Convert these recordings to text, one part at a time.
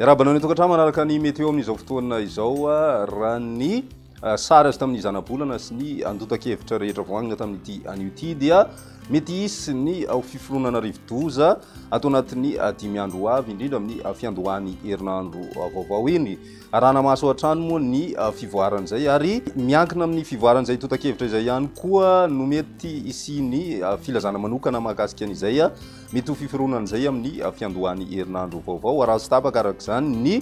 raha banao ny tokantrano manaraka ny météo amin'izao fotoana izao raha ny sary azy tamin'ny zanabolana sy ny andota-kevitra rehetra voangina tamin'ity an'ity dia mety hisy ny fiforonana rivo-doza atao anatin'ny 5 andro avy indrindra amin'ny fiandohany herinandro vaovao iny. Arahana maso hatrany moa ny fivoaran'izay ary miankina amin'ny fivoaran'izay tota-kevitra izay ihany koa no mety isiny filazana manokana mahakasika an'izay mety ho fiforonan'izay amin'ny fiandohany herinandro vaovao. Araha sy tapaka araka izany ny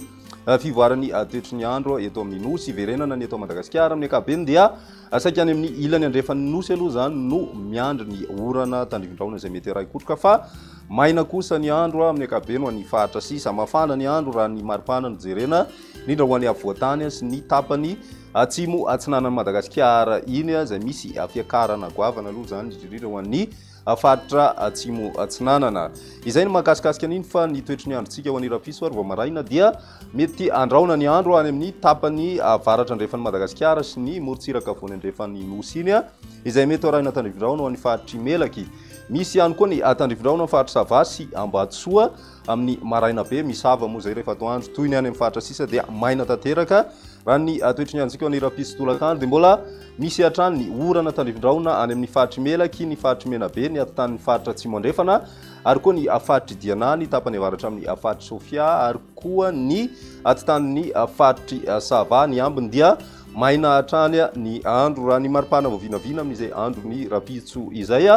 fivoarany toetry ny andro eto amin'ny nosy iverenana ny eto Madagasikara amin'ny ankapobeny dia saika any amin'ny ilany andrefan'ny nosy aloha zany no miandry ny orana tandrivon-drahona izay mety raikotroka fa maina kosa ny andro amin'ny ankapobeny ho an'ny fahatra sisa mafana ny andro raha ny maripana no jerena indrindra ho an'ny havoatany sy ny tapany atsimo atsinanan'ny Madagasikara iny izay misy fiakarana goavana aloha zany indrindra ho an'ny fahatra atsimo atsinanana. Izay ny mahakasikasika an'iny fa ny toetry ny androntsika ho an'ny rapiso ary vao maraina dia mety andraona ny andro any amin'ny tapany avaratra andrefan'ny Madagasikara sy ny morontsiraka voany andrefan'ny nosy iny izay mety arahina tandrivon-drahona ho an'ny fahatry melaky. Misy ihany koa ny tandrivon-drahona amin'ny fahatry savasy ambatsoa amin'ny maraina be misava moa zay rehefa atoandro toy ny any amin'ny fahatra sisa dia maina tanteraka raha ny toetry ny androntsika ho an'ny rapiso tolakandro dia mbola misy hatrany ny orana tandrivon-drahona any amin'ny fahatry melaky ny fahatry menabe ny atatan'ny fahatra atsimo andrefana ary koa ny fahatry diana ny tapany avaratra amin'ny fahatry sofia ary koa ny atatan'ny fahatry sava ny ambiny dia maina hatrany ny andro raha ny maripana voavinavina amin'izay andro ny rapitso izay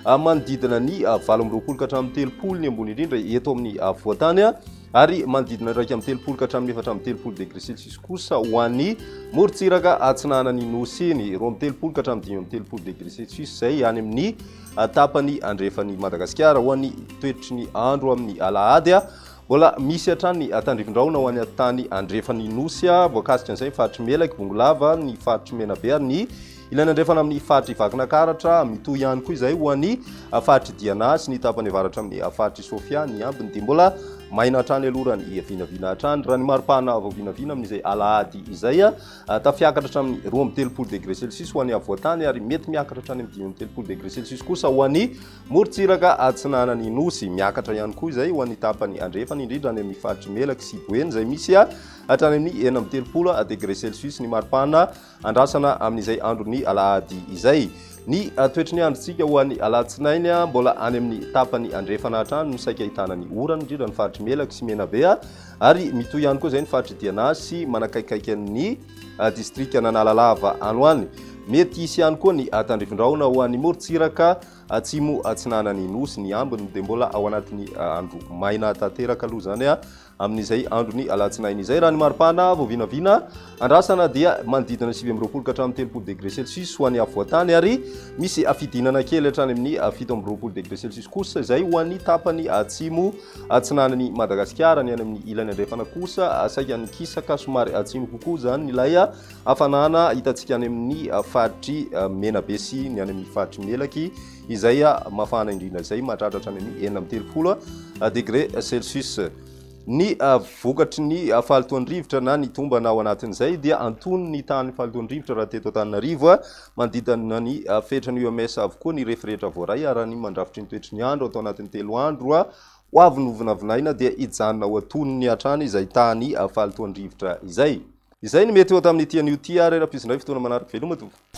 manodidina ny 20 ka hatramin'ny 30 ny ambony indrindra eto amin'ny voatany ary manodidina raiky amin'ny 30 ka hatramin'ny 430 degré celsius kosa ho an'ny morontsiraka atsinanany nosy iny 30 ka hatramin'ny 30 degré celsius izay any amin'ny tapany andrefan'ny Madagasikara ho an'ny toetry ny andro amin'ny alahady mbola misy hatrany tandrivon-drahona ho an'ny tany andrefan'ny nosy voakasika an'izay fahatry melaky bongolava ny fahatry menabe ary ny ilany andrefana amin'ny fahatry vakinankaratra mitohy ihany koa izay ho an'ny fahatry diana sy ny tapany avaratra amin'ny fahatry sofia ny ambiny dia mbola maina hatrany aloha ny vinavina hatrany raha ny maripana vaovinavina amin'izay alahady izay tafiakatra hatramin'ny 30 degré celsius ho an'ny avoatany ary mety miakatra hatrany amin'ny 30 degré celsius kosa ho an'ny morontsiraka atsinanany nosy miakatra ihany koa izay ho an'ny tapany andrefana indrindra any amin'ny fahatry melaky sy boeny izay misy hatrany amin'ny 30 degré celsius ny maripana andrasana amin'izay andro ny alahady izay. Ny toetry ny androntsika ho an'ny alatsinainy mbola any amin'ny tapany andrefana hatrany no saika ahitana ny orana indrindra ny fahatry melaky sy menabe ary mitohy ihany koa izay ny fahatry diana sy manakaikaiky ny distrika nanalalava anoany. Mety hisy ihany koa ny tandrivon-drahona ho an'ny morontsiraka atsimo atsinanany nosy ny ambiny dia mbola ao anatin'ny andro maina tanteraka aloha zany amin'izay andro ny alatsinainy izay raha ny maripana voavinavina andrasana dia manodidina 20 ka hatramin'ny 30 degré celsius ho an'ny avoatany ary misy afidinana kely hatrany amin'ny 17 degré celsius kosa izay ho an'ny tapany atsimo atsinanany Madagasikara ny any amin'ny ilany andrefana kosa saika ny kisaka somary atsimo kokoa zany nylay hafanana hitantsika any amin'ny fahatry menabe sy ny any amin'ny fahatry melaky izay mafana indrindra izay mahatratra hatrany amin'ny 30 degré celsius. Ny vokatry ny fahalotoan-drivotra na ny tombana ao anatin'izay dia antony ny tany fahalotoan-drivotra raha teto Antananarivo manodidina ny fetrany UMS avokoa ny rehetra voaray ary ny mandrafitry ny toetry ny andro atao anatin'ny 3 andro ho avy novinavinaina dia hijanona ho atoniny hatrany izay tany fahalotoan-drivotra izay. Izay ny mety ho tamin'ity an'ity ary raha-pisindray fotoana manaraka veloma tompoko.